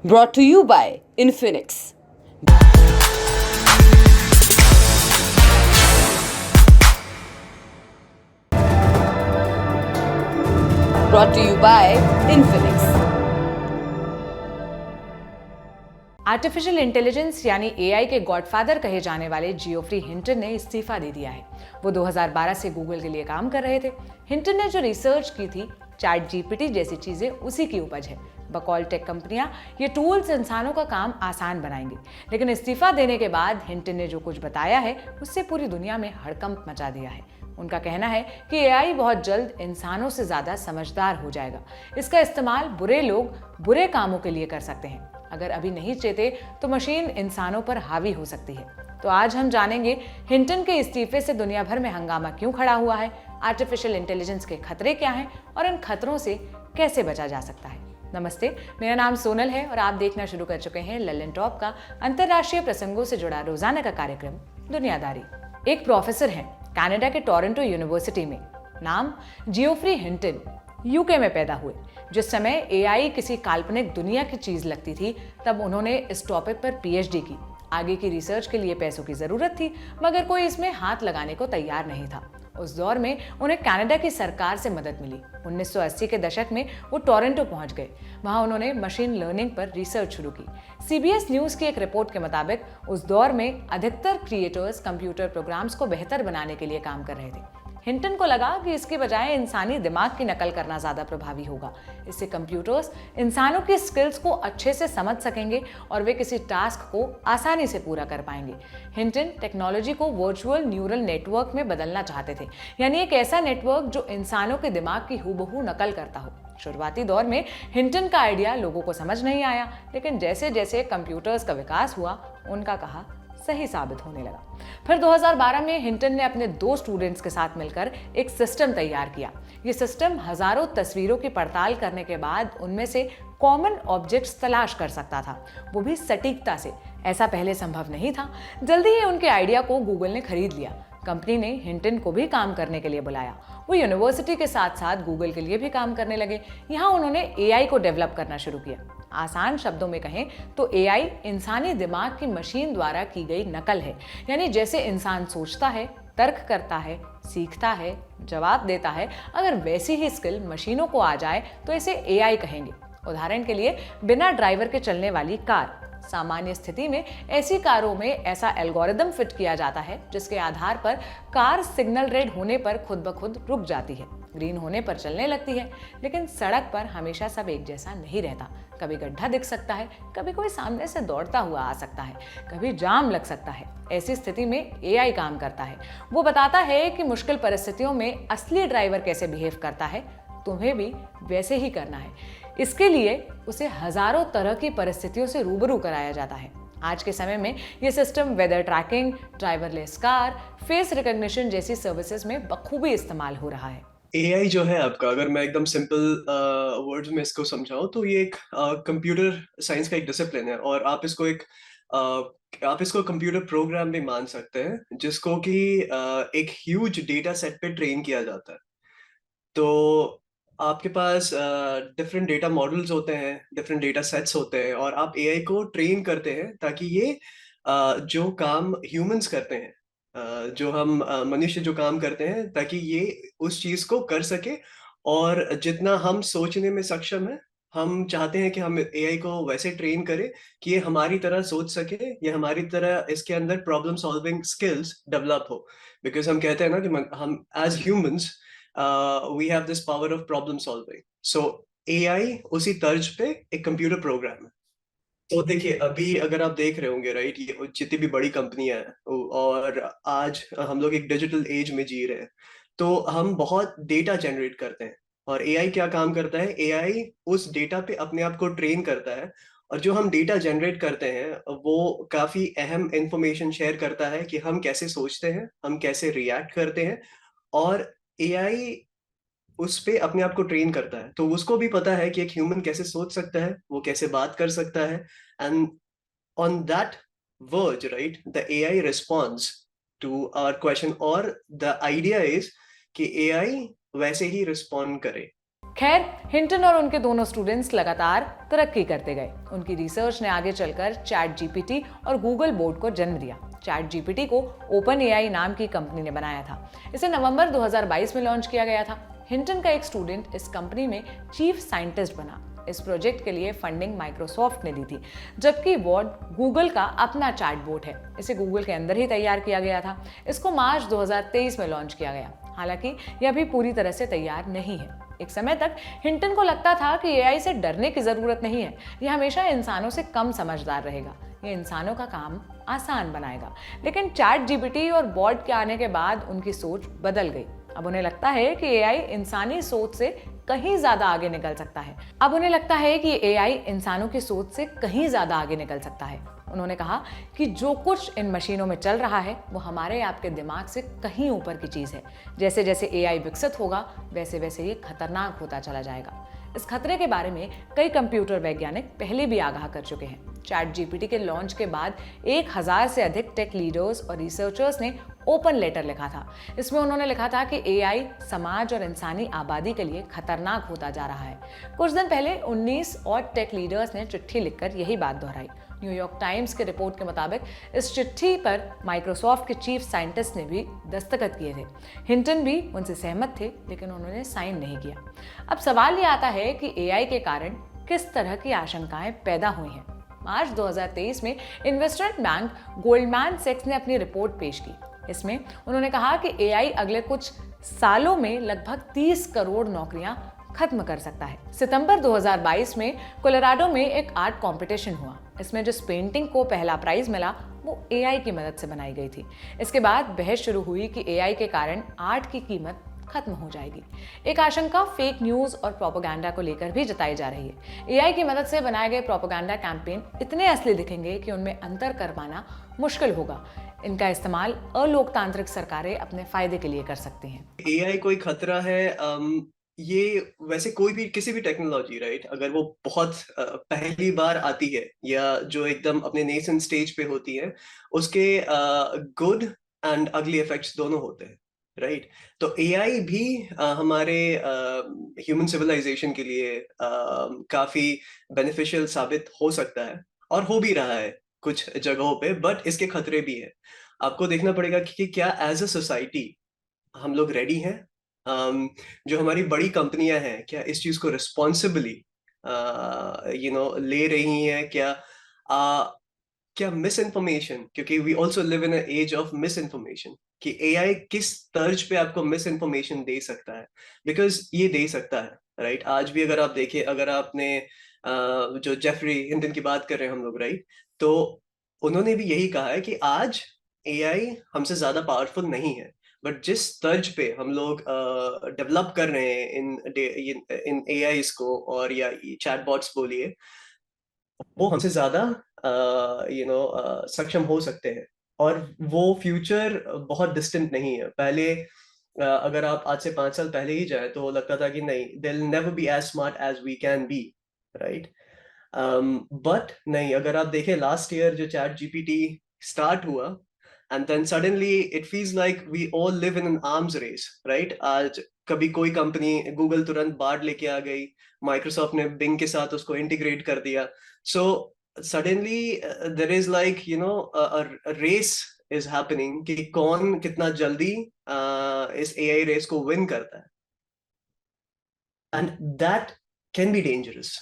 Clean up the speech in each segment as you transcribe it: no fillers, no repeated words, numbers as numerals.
Brought to you by Infinix. Brought to you by Infinix. Artificial intelligence यानी AI के godfather कहे जाने वाले जियोफ्री हिंटन ने इस्तीफा दे दिया है। वो 2012 से गूगल के लिए काम कर रहे थे। हिंटन ने जो रिसर्च की थी, चैट जीपीटी जैसी चीजें उसी की उपज है। बकौल टेक कंपनियां ये टूल्स इंसानों का काम आसान बनाएंगे, लेकिन इस्तीफा देने के बाद हिंटन ने जो कुछ बताया है उससे पूरी दुनिया में हड़कंप मचा दिया है। उनका कहना है कि एआई बहुत जल्द इंसानों से ज्यादा समझदार हो जाएगा। इसका इस्तेमाल बुरे लोग बुरे कामों के लिए कर सकते हैं। अगर अभी नहीं चेते तो मशीन इंसानों पर हावी हो सकती है। तो आज हम जानेंगे हिंटन के इस्तीफे से दुनिया भर में हंगामा क्यों खड़ा हुआ है, आर्टिफिशियल इंटेलिजेंस के खतरे क्या हैं और इन खतरों से कैसे बचा जा सकता है। नमस्ते, मेरा नाम सोनल है और आप देखना शुरू कर चुके हैं ललन टॉप का अंतर्राष्ट्रीय प्रसंगों से जुड़ा रोजाना का कार्यक्रम दुनियादारी। एक प्रोफेसर हैं कनाडा के टोरंटो यूनिवर्सिटी में, नाम जियोफ्री हिंटन, यूके में पैदा हुए। जिस समय एआई किसी काल्पनिक दुनिया की चीज लगती थी, तब उन्होंने इस टॉपिक पर पीएचडी की। आगे की रिसर्च के लिए पैसों की जरूरत थी, मगर कोई इसमें हाथ लगाने को तैयार नहीं था। उस दौर में उन्हें कनाडा की सरकार से मदद मिली। 1980 के दशक में वो टोरंटो पहुंच गए। वहां उन्होंने मशीन लर्निंग पर रिसर्च शुरू की। सीबीएस न्यूज की एक रिपोर्ट के मुताबिक उस दौर में अधिकतर क्रिएटर्स कंप्यूटर प्रोग्राम्स को बेहतर बनाने के लिए काम कर रहे थे। हिंटन को लगा कि इसके बजाय इंसानी दिमाग की नकल करना ज्यादा प्रभावी होगा। इससे कंप्यूटर्स इंसानों की स्किल्स को अच्छे से समझ सकेंगे और वे किसी टास्क को आसानी से पूरा कर पाएंगे। हिंटन टेक्नोलॉजी को वर्चुअल न्यूरल नेटवर्क में बदलना चाहते थे, यानी एक ऐसा नेटवर्क जो इंसानों के दिमाग की हूबहू नकल करता हो। शुरुआती दौर में हिंटन का आइडिया लोगों को समझ नहीं आया, लेकिन जैसे जैसे कंप्यूटर्स का विकास हुआ, उनका कहा सही साबित होने लगा। फिर 2012 में हिंटन ने अपने 2 स्टूडेंट्स के साथ मिलकर एक सिस्टम तैयार किया। ये सिस्टम हजारों तस्वीरों की पड़ताल करने के बाद उनमें से कॉमन ऑब्जेक्ट्स तलाश कर सकता था, वो भी सटीकता से। ऐसा पहले संभव नहीं था। जल्दी ही उनके आइडिया को गूगल ने खरीद लिया। कंपनी ने हिंटन को भी काम करने के लिए बुलाया। वो यूनिवर्सिटी के साथ साथ गूगल के लिए भी काम करने लगे। यहाँ उन्होंने एआई को डेवलप करना शुरू किया। आसान शब्दों में कहें तो एआई इंसानी दिमाग की मशीन द्वारा की गई नकल है, यानी जैसे इंसान सोचता है, तर्क करता है, सीखता है, जवाब देता है, अगर वैसी ही स्किल मशीनों को आ जाए तो इसे एआई कहेंगे। उदाहरण के लिए, बिना ड्राइवर के चलने वाली कार। सामान्य स्थिति में ऐसी कारों में ऐसा एल्गोरिदम फिट किया जाता है जिसके आधार पर कार सिग्नल रेड होने पर खुद ब खुद रुक जाती है, ग्रीन होने पर चलने लगती है। लेकिन सड़क पर हमेशा सब एक जैसा नहीं रहता। कभी गड्ढा दिख सकता है, कभी कोई सामने से दौड़ता हुआ आ सकता है, कभी जाम लग सकता है। ऐसी स्थिति में एआई काम करता है। वो बताता है कि मुश्किल परिस्थितियों में असली ड्राइवर कैसे बिहेव करता है, तुम्हें भी वैसे ही करना है। इसके लिए उसे हजारों तरह की परिस्थितियों से रूबरू कराया जाता है। आज के समय में यह system weather tracking, driverless car, face recognition जैसी सर्विसेज में बखूबी इस्तेमाल हो रहा है। एआई जो है आपका, अगर मैं एकदम सिंपल वर्ड्स में इसको समझाऊं तो ये एक कंप्यूटर साइंस का एक डिसिप्लिन है और आप इसको कंप्यूटर प्रोग्राम भी मान सकते हैं, जिसको कि एक ह्यूज डेटा सेट पे ट्रेन किया जाता है। तो आपके पास डिफरेंट डेटा मॉडल्स होते हैं, डिफरेंट डेटा सेट्स होते हैं और आप एआई को ट्रेन करते हैं ताकि ये जो काम ह्यूमंस करते हैं, जो हम मनुष्य जो काम करते हैं, ताकि ये उस चीज को कर सके। और जितना हम सोचने में सक्षम है, हम चाहते हैं कि हम एआई को वैसे ट्रेन करें कि ये हमारी तरह सोच सके, ये हमारी तरह इसके अंदर प्रॉब्लम सॉल्विंग स्किल्स डेवलप हो। बिकॉज हम कहते हैं ना कि हम as humans we have this power of problem solving. So AI उसी तर्ज पे एक कंप्यूटर प्रोग्राम है। तो देखिए, अभी अगर आप देख रहे होंगे, राइट, ये जितनी भी बड़ी कंपनियां हैं और आज हम लोग एक डिजिटल एज में जी रहे हैं, तो हम बहुत डेटा जनरेट करते हैं। और एआई क्या काम करता है? एआई उस डेटा पे अपने आप को ट्रेन करता है और जो हम डेटा जनरेट करते हैं वो काफी अहम इंफॉर्मेशन शेयर करता है कि हम कैसे सोचते हैं, हम कैसे रिएक्ट करते हैं। और एआई उस पे अपने आप को ट्रेन करता है, तो उसको भी पता है कि एक ह्यूमन कैसे सोच सकता है, वो कैसे बात कर सकता है। And on that verge, right, the AI responds to our question, और the idea is कि AI वैसे ही respond करे। खैर, हिंटन और उनके दोनों स्टूडेंट्स लगातार तरक्की करते गए। उनकी रिसर्च ने आगे चलकर चैट जीपीटी और गूगल बोर्ड को जन्म दिया। चैट जीपीटी को ओपन एआई नाम की कंपनी ने बनाया था। इसे नवंबर 2022 में लॉन्च किया गया था। हिंटन का एक स्टूडेंट इस कंपनी में चीफ साइंटिस्ट बना। इस प्रोजेक्ट के लिए फंडिंग माइक्रोसॉफ्ट ने दी थी, जबकि वॉर्ड गूगल का अपना चैटबॉट है। इसे गूगल के अंदर ही तैयार किया गया था। इसको मार्च 2023 में लॉन्च किया गया। हालांकि यह अभी पूरी तरह से तैयार नहीं है। एक समय तक हिंटन को लगता था कि एआई से डरने की जरूरत नहीं है, यह हमेशा इंसानों से कम समझदार रहेगा, ये इंसानों का काम आसान बनाएगा। लेकिन चैट जीपीटी और बॉट के आने के बाद उनकी सोच बदल गई। अब उन्हें लगता है कि एआई इंसानी सोच से कहीं ज्यादा आगे निकल सकता है। उन्होंने कहा कि जो कुछ इन मशीनों में चल रहा है वो हमारे आपके दिमाग से कहीं ऊपर की चीज है। जैसे जैसे एआई विकसित होगा वैसे वैसे ये खतरनाक होता चला जाएगा। इस खतरे के बारे में कई कंप्यूटर वैज्ञानिक पहले भी आगाह कर चुके हैं। चैट जीपीटी के लॉन्च के बाद 1000 से अधिक टेक लीडर्स और रिसर्चर्स ने ओपन लेटर लिखा था। इसमें उन्होंने लिखा था कि एआई समाज और इंसानी आबादी के लिए खतरनाक होता जा रहा है। कुछ दिन पहले 19 और टेक लीडर्स ने चिट्ठी लिखकर यही बात दोहराई। न्यूयॉर्क टाइम्स के रिपोर्ट के मुताबिक इस चिट्ठी पर माइक्रोसॉफ्ट के चीफ साइंटिस्ट ने भी दस्तखत किए थे। हिंटन भी उनसे सहमत थे, लेकिन उन्होंने साइन नहीं किया। अब सवाल ये आता है कि एआई के कारण किस तरह की आशंकाएं पैदा हुई हैं। मार्च 2023 में इन्वेस्टमेंट बैंक गोल्डमैन सैक्स ने अपनी रिपोर्ट पेश की। इसमें उन्होंने कहा कि एआई अगले कुछ सालों में लगभग 30 करोड़ नौकरियां खत्म कर सकता है। सितंबर 2022 में कोलोराडो में एक आर्ट कंपटीशन हुआ। इसमें जिस पेंटिंग को पहला प्राइज मिला वो एआई की मदद से बनाई गई थी। इसके बाद बहस शुरू हुई कि एआई के कारण आर्ट की कीमत खत्म हो जाएगी। एक आशंका फेक न्यूज और प्रोपेगेंडा को लेकर भी जताई जा रही है। एआई की मदद से बनाए गए प्रोपेगेंडा कैंपेन इतने असली दिखेंगे कि उनमें अंतर कर पाना मुश्किल होगा। इनका इस्तेमाल अलोकतांत्रिक सरकारें अपने फायदे के लिए कर सकती हैं। एआई कोई खतरा है? ये वैसे कोई भी किसी भी टेक्नोलॉजी, राइट, अगर वो बहुत पहली बार आती है या जो एकदम अपने नेसेंट स्टेज पे होती है, उसके गुड एंड अगली इफेक्ट्स दोनों होते हैं, राइट। तो एआई भी हमारे ह्यूमन सिविलाइजेशन के लिए काफी बेनिफिशियल साबित हो सकता है और हो भी रहा है कुछ जगहों पे, बट इसके खतरे भी है। आपको देखना पड़ेगा कि क्या एज अ सोसाइटी हम लोग रेडी हैं। जो हमारी बड़ी कंपनियां हैं क्या इस चीज को रिस्पॉन्सिबली ले रही हैं? क्या मिस इन्फॉर्मेशन, क्योंकि we also live in age of misinformation, कि एआई किस तर्ज पे आपको मिस इन्फॉर्मेशन दे सकता है, बिकॉज ये दे सकता है, राइट। आज भी अगर आप देखें, अगर आपने जो जेफरी हिंटन की बात कर रहे हैं हम लोग, राइट, तो उन्होंने भी यही कहा है कि आज एआई हमसे ज्यादा पावरफुल नहीं है, बट जिस तर्ज पे हम लोग डेवलप कर रहे हैं इन एआईज को, और या चैटबॉट्स बोलिए, वो हमसे ज्यादा सक्षम हो सकते हैं। और वो फ्यूचर बहुत डिस्टेंट नहीं है। पहले अगर आप आज से 5 साल पहले ही जाए तो लगता था कि नहीं, they will never be as smart as we can be, right. But नहीं, अगर आप देखें लास्ट ईयर जो चैट जीपीटी स्टार्ट हुआ, and then suddenly it feels like we all live in an arms race, right? आज कभी कोई company, Google तुरंत बार्ड लेके आ गई, माइक्रोसॉफ्ट ने बिंग के साथ उसको इंटीग्रेट कर दिया। So suddenly there is like a race is happening कि कौन कितना जल्दी इस AI रेस को विन करता है, and that can be dangerous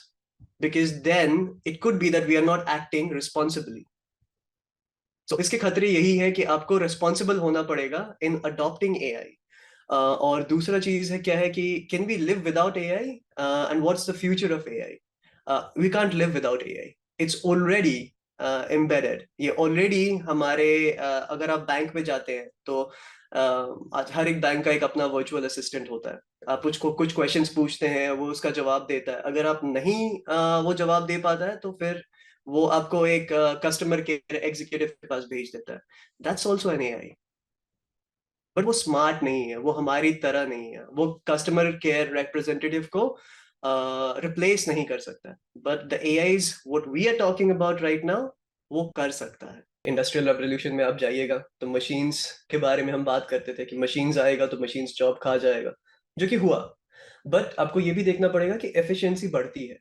because then it could be that we are not acting responsibly. तो इसके खतरे यही है कि आपको रिस्पॉन्सिबल होना पड़ेगा इन अडॉप्टिंग एआई। और दूसरा चीज है क्या है कि can we live without AI, and what's the future of AI? We can't live without AI. It's already embedded. ये ऑलरेडी हमारे अगर आप बैंक में जाते हैं तो आज हर एक बैंक का एक अपना वर्चुअल असिस्टेंट होता है। आप उसको कुछ क्वेश्चंस पूछते हैं, वो उसका जवाब देता है। अगर आप नहीं वो जवाब दे पाता है तो फिर वो आपको एक कस्टमर केयर एग्जीक्यूटिव के पास भेज देता है। That's also an AI, but वो स्मार्ट नहीं है, वो हमारी तरह नहीं है, वो कस्टमर केयर रिप्रेजेंटेटिव को रिप्लेस नहीं कर सकता। But the AIs what we are talking about right now, वो कर सकता है। इंडस्ट्रियल रेवोल्यूशन में आप जाइएगा तो मशीन्स के बारे में हम बात करते थे कि मशीन्स आएगा तो मशीन्स जॉब खा जाएगा, जो कि हुआ। बट आपको ये भी देखना पड़ेगा कि एफिशिएंसी बढ़ती है।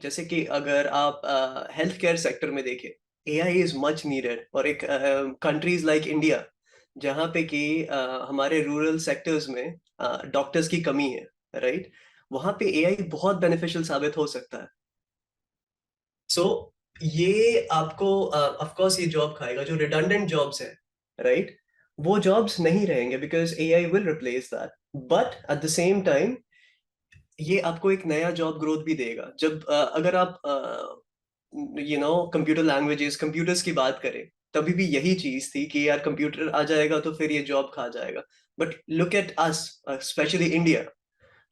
जैसे कि अगर आप हेल्थ केयर सेक्टर में देखें, एआई इज मच नीडेड। और एक कंट्रीज लाइक इंडिया, जहाँ पे कि हमारे रूरल सेक्टर्स में डॉक्टर्स की कमी है, राइट, वहाँ पे एआई बहुत बेनिफिशियल साबित हो सकता है। सो ये आपको ऑफ कोर्स ये जॉब खाएगा जो रिडंडेंट जॉब्स है, राइट, वो जॉब्स नहीं रहेंगे because AI will replace that. But at the same time ये आपको एक नया जॉब ग्रोथ भी देगा। जब अगर आप कंप्यूटर लैंग्वेजेस, कंप्यूटर्स की बात करें, तभी भी यही चीज थी कि यार कंप्यूटर आ जाएगा तो फिर ये जॉब खा जाएगा। But look at us, specially India,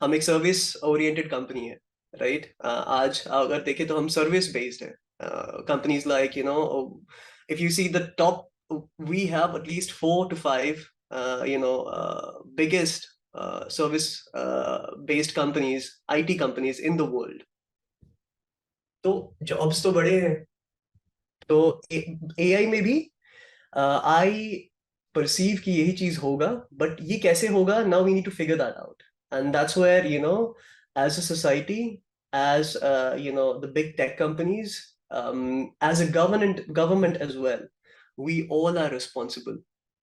हम एक सर्विस ओरिएंटेड कंपनी है, राइट। आज अगर देखें तो हम सर्विस बेस्ड है। Companies like if you see the top, we have at least 4 to 5 biggest service based companies, IT companies in the world। तो जॉब्स तो बड़े हैं। तो एआई में भी आई परसीव कि यही चीज होगा, बट ये कैसे होगा, now we need to figure that out. And that's where as a society, as the big tech companies, as a government as well, we all are responsible.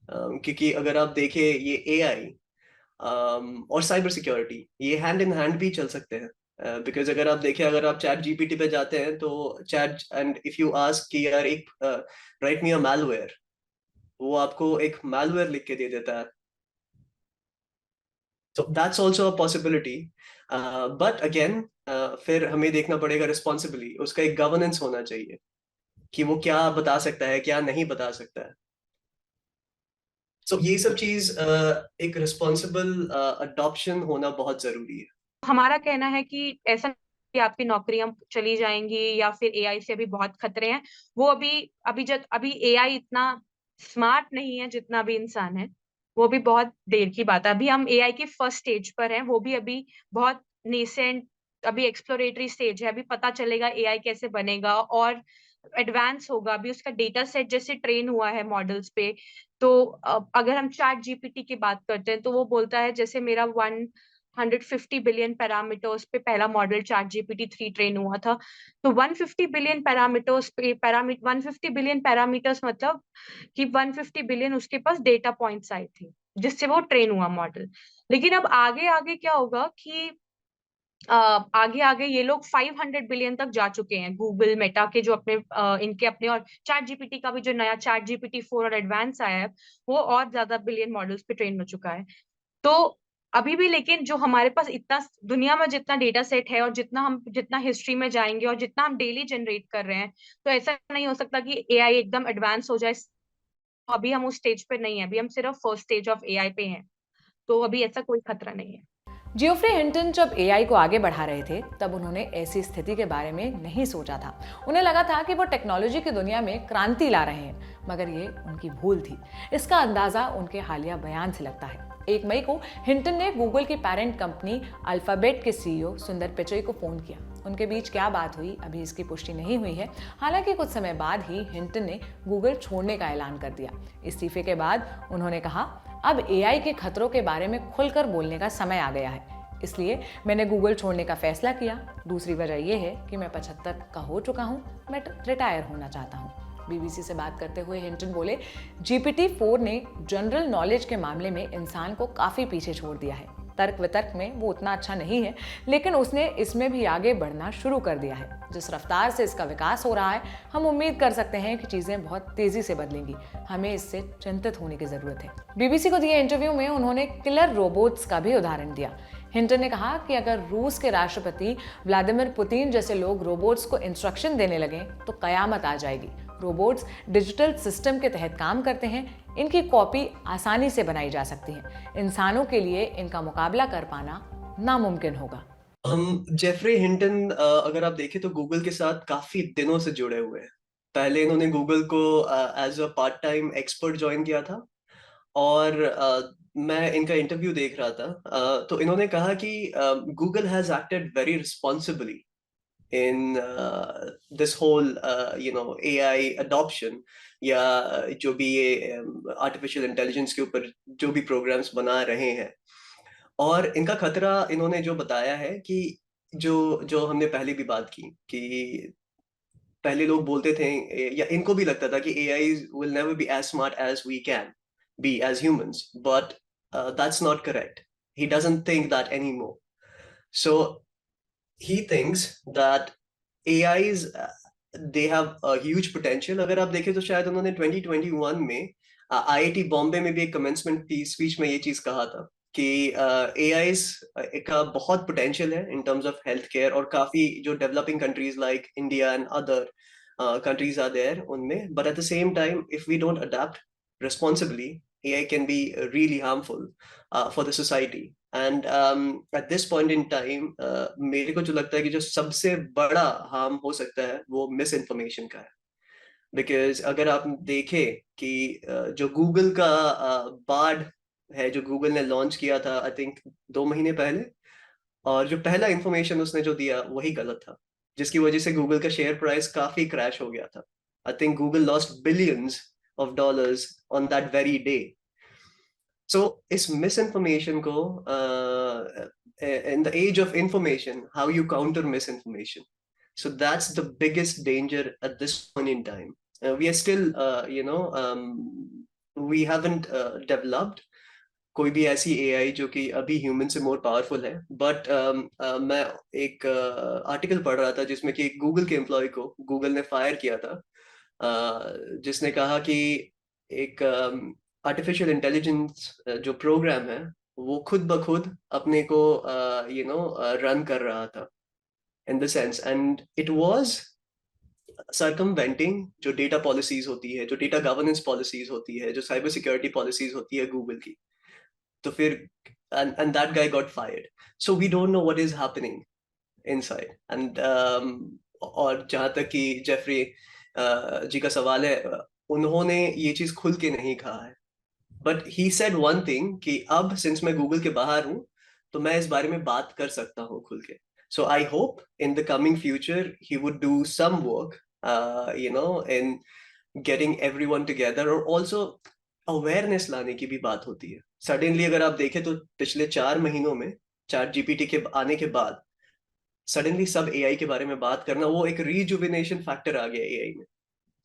क्योंकि अगर आप देखें ये एआई और साइबर सिक्योरिटी, ये हैंड इन हैंड भी चल सकते हैं। बिकॉज अगर आप देखें, अगर आप चैट जीपीटी पे जाते हैं तो chat, and if you ask कि यार एक राइट मी अ मैलवेयर, वो आपको एक मैलवेयर लिख के दे देता है। So that's also a possibility. But again फिर हमें देखना पड़ेगा रिस्पॉन्सिबली, उसका एक गवर्नेंस होना चाहिए कि वो क्या बता सकता है, क्या नहीं बता सकता है। सो ये सब चीज एक रिस्पॉन्सिबल अडॉप्शन होना बहुत जरूरी है। हमारा कहना है कि ऐसा नहीं कि आपकी नौकरियां चली जाएंगी या फिर एआई से अभी बहुत खतरे हैं। वो अभी एआई इतना स्मार्ट नहीं है जितना अभी इंसान है। वो भी बहुत देर की बात है। अभी हम एआई के फर्स्ट स्टेज पर हैं, वो भी अभी बहुत नेसेंट, अभी एक्सप्लोरेटरी स्टेज है। अभी पता चलेगा एआई कैसे बनेगा और एडवांस होगा। अभी उसका डेटा सेट जैसे ट्रेन हुआ है मॉडल्स पे। तो अगर हम चैट जीपीटी की बात करते हैं तो वो बोलता है जैसे मेरा 150 बिलियन पैरामीटर्स पे पहला मॉडल चैट जीपीटी 3 ट्रेन हुआ था। तो 150 बिलियन पैरामीटर्स पे 150 बिलियन पैरामीटर्स मतलब कि 150 बिलियन उसके पास डेटा पॉइंट्स आए थे जिससे वो ट्रेन हुआ मॉडल। लेकिन अब आगे आगे क्या होगा कि आगे आगे ये लोग 500 बिलियन तक जा चुके हैं। गूगल मेटा के जो अपने इनके अपने, और चैट जीपीटी का भी जो नया चैट जीपीटी 4 और एडवांस आया है वो और ज्यादा बिलियन मॉडल्स पे ट्रेन हो चुका है। तो अभी भी लेकिन जो हमारे पास इतना दुनिया में जितना डेटा सेट है और जितना हिस्ट्री में जाएंगे और जितना हम डेली जनरेट कर रहे हैं, तो ऐसा नहीं हो सकता कि एआई एकदम एडवांस हो जाए। अभी हम उस स्टेज पे नहीं है, अभी हम सिर्फ फर्स्ट स्टेज ऑफ एआई पे हैं। तो अभी ऐसा कोई खतरा नहीं है। जियोफ्री हिंटन जब एआई को आगे बढ़ा रहे थे तब उन्होंने ऐसी स्थिति के बारे में नहीं सोचा था। उन्हें लगा था कि वो टेक्नोलॉजी की दुनिया में क्रांति ला रहे हैं, मगर ये उनकी भूल थी। इसका अंदाजा उनके हालिया बयान से लगता है। 1 मई को हिंटन ने गूगल की पेरेंट कंपनी अल्फाबेट के सीईओ सुंदर पिचई को फोन किया। उनके बीच क्या बात हुई अभी इसकी पुष्टि नहीं हुई है। हालांकि कुछ समय बाद ही हिंटन ने गूगल छोड़ने का ऐलान कर दिया। इस्तीफे के बाद उन्होंने कहा, अब एआई के खतरों के बारे में खुलकर बोलने का समय आ गया है, इसलिए मैंने गूगल छोड़ने का फैसला किया। दूसरी वजह यह है कि मैं 75 का हो चुका हूँ, मैं रिटायर होना चाहता हूँ। बीबीसी से बात करते हुए हिंटन बोले, जीपीटी 4 ने जनरल नॉलेज के मामले में इंसान को काफ़ी पीछे छोड़ दिया है। तर्क वितर्क में वो उतना अच्छा नहीं है, लेकिन उसने इसमें भी आगे बढ़ना शुरू कर दिया है। जिस रफ्तार से इसका विकास हो रहा है, हम उम्मीद कर सकते हैं कि चीज़ें बहुत तेज़ी से बदलेंगी। हमें इससे चिंतित होने की ज़रूरत है। बीबीसी को दिए इंटरव्यू में उन्होंने किलर रोबोट्स का भी उदाहरण दिया। हिंटन ने कहा कि अगर रूस के राष्ट्रपति व्लादिमीर पुतिन जैसे लोग रोबोट्स को इंस्ट्रक्शन देने लगें तो कयामत आ जाएगी। रोबोट्स डिजिटल सिस्टम के तहत काम करते हैं, इनकी कॉपी आसानी से बनाई जा सकती है। इंसानों के लिए इनका मुकाबला कर पाना नामुमकिन होगा। हम जेफरी हिंटन अगर आप देखें तो गूगल के साथ काफी दिनों से जुड़े हुए हैं। पहले इन्होंने गूगल को as a part time expert join किया था। और मैं इनका इंटरव्यू देख रहा था, तो इन्होंने कहा कि Google has acted very responsibly in this whole AI adoption, या जो भी ये आर्टिफिशियल इंटेलिजेंस के ऊपर जो भी प्रोग्राम्स बना रहे हैं। और इनका खतरा इन्होंने जो बताया है कि जो जो हमने पहले भी बात की कि पहले लोग बोलते थे या इनको भी लगता था कि AI will never be as smart as we can be as humans, but that's not correct. He doesn't think that anymore. So he thinks that AIs they have a huge potential. अगर आप देखें तो शायद उन्होंने 2021 में IIT Bombay में भी एक कमेंसमेंट स्पीच में ये चीज कहा था कि AIs का बहुत पोटेंशियल है in terms of health care, और काफी जो developing countries like India and other countries are there उनमें, but at the same time if we don't adapt responsibly, AI can be really harmful for the society. And at this point in time मेरे को जो लगता है कि जो सबसे बड़ा हार्म हो सकता है वो मिस इन्फॉर्मेशन का है. बिकॉज अगर आप देखें कि जो गूगल का बार्ड है जो गूगल ने लॉन्च किया था आई थिंक 2 महीने पहले, और जो पहला इंफॉर्मेशन उसने जो दिया वही गलत था, जिसकी वजह से गूगल का शेयर प्राइस काफी क्रैश हो गया था. I think Google lost billions of dollars on that very day. So इस misinformation को in the age of information, how you counter misinformation. So that's the biggest danger at this point in time. We are still, we haven't developed कोई भी ऐसी AI जो कि अभी human से more powerful है. बट मैं एक आर्टिकल पढ़ रहा था जिसमें कि गूगल के एम्प्लॉय को गूगल ने फायर किया था, जिसने कहा कि एक आर्टिफिशियल इंटेलिजेंस जो प्रोग्राम है वो खुद ब खुद अपने को रन कर रहा था in the sense, and it was circumventing जो डेटा पॉलिसीज होती है, जो डेटा गवर्नेंस पॉलिसीज होती है, जो साइबर सिक्योरिटी पॉलिसीज होती है गूगल की. तो फिर and that guy got fired. So we don't know what is happening inside. And और जहाँ तक कि जेफरी जी का सवाल है, उन्होंने ये चीज खुल के नहीं कहा है, but he said one thing कि अब सिंस मैं गूगल के बाहर हूँ तो मैं इस बारे में बात कर सकता हूँ खुल के. So I hope in the coming future he would do some work, in getting everyone together, और also अवेयरनेस लाने की भी बात होती है. सडनली अगर आप देखें तो पिछले 4 महीनों में चैट जीपीटी के आने के बाद सडनली सब एआई के बारे में बात करना, वो एक रीजुविनेशन फैक्टर आ गया एआई में.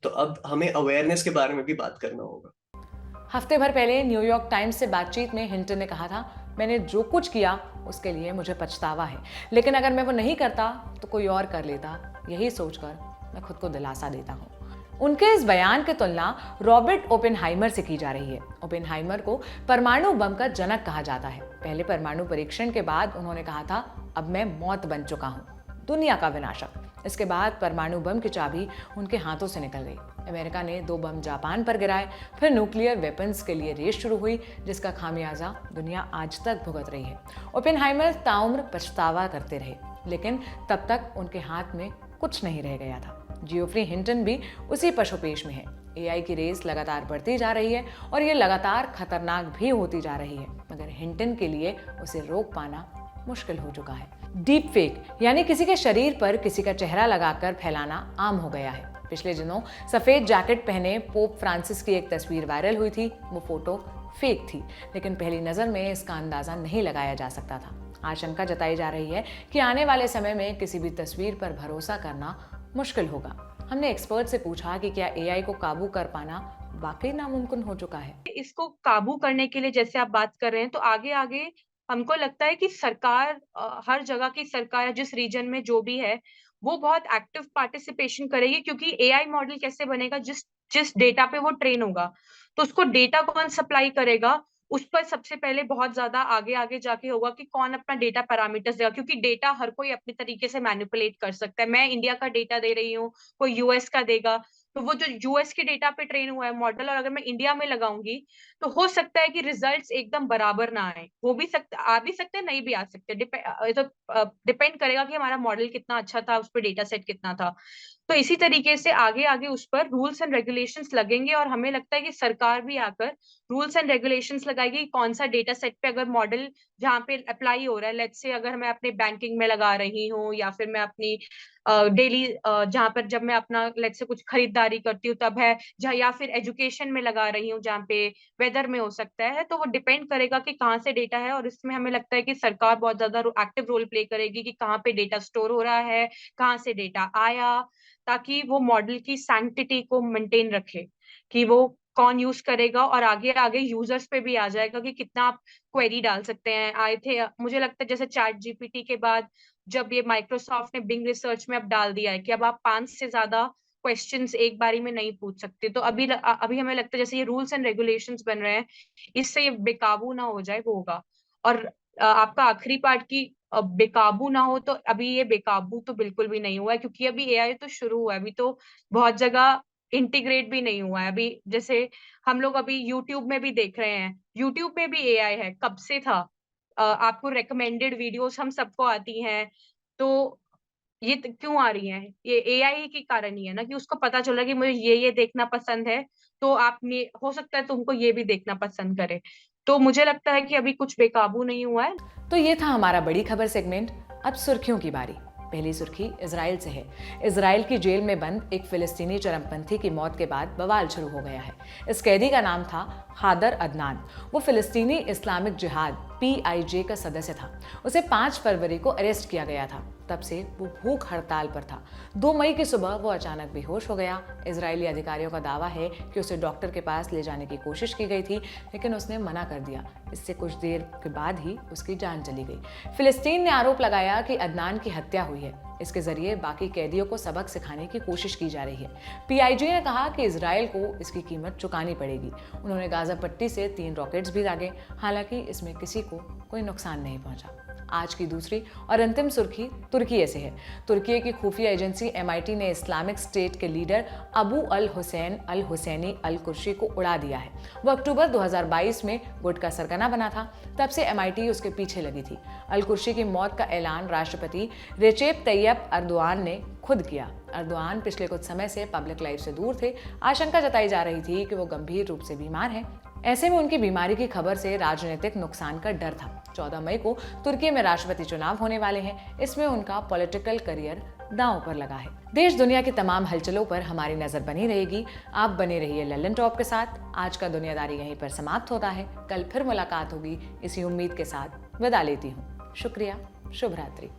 तो अब हमें अवेयरनेस के बारे में भी बात करना होगा. हफ्ते भर पहले न्यूयॉर्क टाइम्स से बातचीत में हिंटन ने कहा था, मैंने जो कुछ किया उसके लिए मुझे पछतावा है, लेकिन अगर मैं वो नहीं करता तो कोई और कर लेता. यही सोचकर मैं खुद को दिलासा देता हूँ. उनके इस बयान की तुलना रॉबर्ट ओपेनहाइमर से की जा रही है. ओपेनहाइमर को परमाणु बम का जनक कहा जाता है. पहले परमाणु परीक्षण के बाद उन्होंने कहा था, अब मैं मौत बन चुका हूँ, दुनिया का विनाशक. इसके बाद परमाणु बम की चाबी उनके हाथों से निकल गई. अमेरिका ने 2 बम जापान पर गिराए, फिर न्यूक्लियर वेपन्स के लिए रेस शुरू हुई, जिसका खामियाजा दुनिया आज तक भुगत रही है. ओपेनहाइमर ताउम्र पछतावा करते रहे, लेकिन तब तक उनके हाथ में कुछ नहीं रह गया था. जियोफ्री हिंटन भी उसी पशुपेश में है. एआई की रेस लगातार बढ़ती जा रही है और ये लगातार खतरनाक भी होती जा रही है, मगर हिंटन के लिए उसे रोक पाना मुश्किल हो चुका है. डीप फेक यानी किसी के शरीर पर किसी का चेहरा लगाकर फैलाना आम हो गया है. पिछले दिनों सफेद जैकेट पहने पोप फ्रांसिस की एक तस्वीर वायरल हुई थी. वो फोटो फेक थी, लेकिन पहली नजर में इसका अंदाजा नहीं लगाया जा सकता था. आशंका जताई जा रही है कि आने वाले समय में किसी भी तस्वीर पर भरोसा करना मुश्किल होगा. हमने एक्सपर्ट से पूछा कि क्या एआई को काबू कर पाना वाकई नामुमकिन हो चुका है. इसको काबू करने के लिए जैसे आप बात कर रहे हैं, तो आगे आगे हमको लगता है कि सरकार, हर जगह की सरकार जिस रीजन में जो भी है, वो बहुत एक्टिव पार्टिसिपेशन करेगी, क्योंकि एआई मॉडल कैसे बनेगा, जिस जिस डेटा पे वो ट्रेन होगा, तो उसको डेटा कौन सप्लाई करेगा, उस पर सबसे पहले बहुत ज्यादा आगे आगे जाके होगा कि कौन अपना डेटा पैरामीटर्स देगा, क्योंकि डेटा हर कोई अपने तरीके से मैनिपुलेट कर सकता है. मैं इंडिया का डेटा दे रही हूँ, कोई यूएस का देगा, तो वो जो यूएस के डेटा पे ट्रेन हुआ है मॉडल, और अगर मैं इंडिया में लगाऊंगी तो हो सकता है कि रिजल्ट्स एकदम बराबर ना आए. वो भी आ भी सकते हैं, नहीं भी आ सकते. डिपेंड करेगा कि हमारा मॉडल कितना अच्छा था, उस पर डेटा सेट कितना था. तो इसी तरीके से आगे आगे उस पर रूल्स एंड रेगुलेशंस लगेंगे, और हमें लगता है कि सरकार भी आकर रूल्स एंड रेगुलेशंस लगाएगी कौन सा डेटा सेट पे अगर मॉडल जहाँ पे अप्लाई हो रहा है. लेट्स से अगर मैं अपने बैंकिंग में लगा रही हूँ, या फिर मैं अपनी डेली जहाँ पर जब मैं अपना लेट्स से कुछ खरीदारी करती हूँ तब है, जहाँ या फिर एजुकेशन में लगा रही हूँ जहाँ पे वेदर में हो सकता है, तो वो डिपेंड करेगा कि कहाँ से डेटा है। और इसमें हमें लगता है कि सरकार बहुत ज्यादा एक्टिव रोल प्ले करेगी कि कहाँ पे डेटा स्टोर हो रहा है, कहाँ से डेटा आया, ताकि वो मॉडल की सैंक्टिटी को मेंटेन रखे, कि वो कौन यूज करेगा, और आगे आगे यूजर्स पे भी आ जाएगा कि कितना आप क्वेरी डाल सकते हैं। आए थे, मुझे लगता है जैसे चैट जीपीटी के बाद जब ये माइक्रोसॉफ्ट ने बिंग रिसर्च में अब डाल दिया है कि अब आप 5 से ज्यादा क्वेश्चंस एक बारी में नहीं पूछ सकते, तो अभी हमें लगता है जैसे ये रूल्स एंड रेगुलेशंस बन रहे हैं, इससे ये बेकाबू ना हो जाए, वो होगा। और आपका आखिरी पार्ट की बेकाबू ना हो, तो अभी ये बेकाबू तो बिल्कुल भी नहीं हुआ है, क्योंकि अभी एआई तो शुरू हुआ है, अभी तो बहुत जगह इंटीग्रेट भी नहीं हुआ है। अभी जैसे हम लोग अभी यूट्यूब में भी देख रहे हैं, यूट्यूब में भी एआई है, कब से था। आपको रिकमेंडेड वीडियोस हम सबको आती हैं, तो ये क्यों आ रही हैं? ये एआई के कारण ही है ना, कि उसको पता चल रहा है कि मुझे ये देखना पसंद है, तो आप हो सकता है तुमको ये भी देखना पसंद करे। तो मुझे लगता है कि अभी कुछ बेकाबू नहीं हुआ है। तो ये था हमारा बड़ी खबर सेगमेंट। अब सुर्खियों की बारी। पहली सुर्खी इजराइल से है। इजराइल की जेल में बंद एक फिलिस्तीनी चरमपंथी की मौत के बाद बवाल शुरू हो गया है। इस कैदी का नाम था हादर अदनान। वो फिलिस्तीनी इस्लामिक जिहाद PIJ का सदस्य था। उसे 5 फरवरी को अरेस्ट किया गया था। तब से वो भूख हड़ताल पर था। 2 मई की सुबह वो अचानक बेहोश हो गया। इजरायली अधिकारियों का दावा है कि उसे डॉक्टर के पास ले जाने की कोशिश की गई थी, लेकिन उसने मना कर दिया। इससे कुछ देर के बाद ही उसकी जान चली गई। फिलिस्तीन ने आरोप लगाया कि अदनान की हत्या हुई है। इसके जरिए बाकी कैदियों को सबक सिखाने की कोशिश की जा रही है। PIJ ने कहा कि इजराइल को इसकी कीमत चुकानी पड़ेगी। उन्होंने गाजा पट्टी से 3 रॉकेट्स भी दागे। हालांकि इसमें किसी को कोई नुकसान नहीं पहुंचा। आज की दूसरी और अंतिम सुर्खी तुर्की से है। तुर्की की खुफिया एजेंसी MIT ने इस्लामिक स्टेट के लीडर अबू अल हुसैन अल हुसैनी अल कुर्शी को उड़ा दिया है। वो अक्टूबर 2022 में गुट का सरगना बना था। तब से MIT उसके पीछे लगी थी। अल कुर्शी की मौत का ऐलान राष्ट्रपति रेचेप तैयब अर्दोआन ने खुद किया। अर्दोआन पिछले कुछ समय से पब्लिक लाइफ से दूर थे। आशंका जताई जा रही थी कि वो गंभीर रूप से बीमार हैं। ऐसे में उनकी बीमारी की खबर से राजनीतिक नुकसान का डर था। 14 मई को तुर्की में राष्ट्रपति चुनाव होने वाले हैं। इसमें उनका पॉलिटिकल करियर दांव पर लगा है। देश दुनिया की तमाम हलचलों पर हमारी नजर बनी रहेगी। आप बने रहिए लल्लन टॉप के साथ। आज का दुनियादारी यहीं पर समाप्त होता है। कल फिर मुलाकात होगी इसी उम्मीद के साथ। विदा लेती हूँ। शुक्रिया। शुभ रात्रि।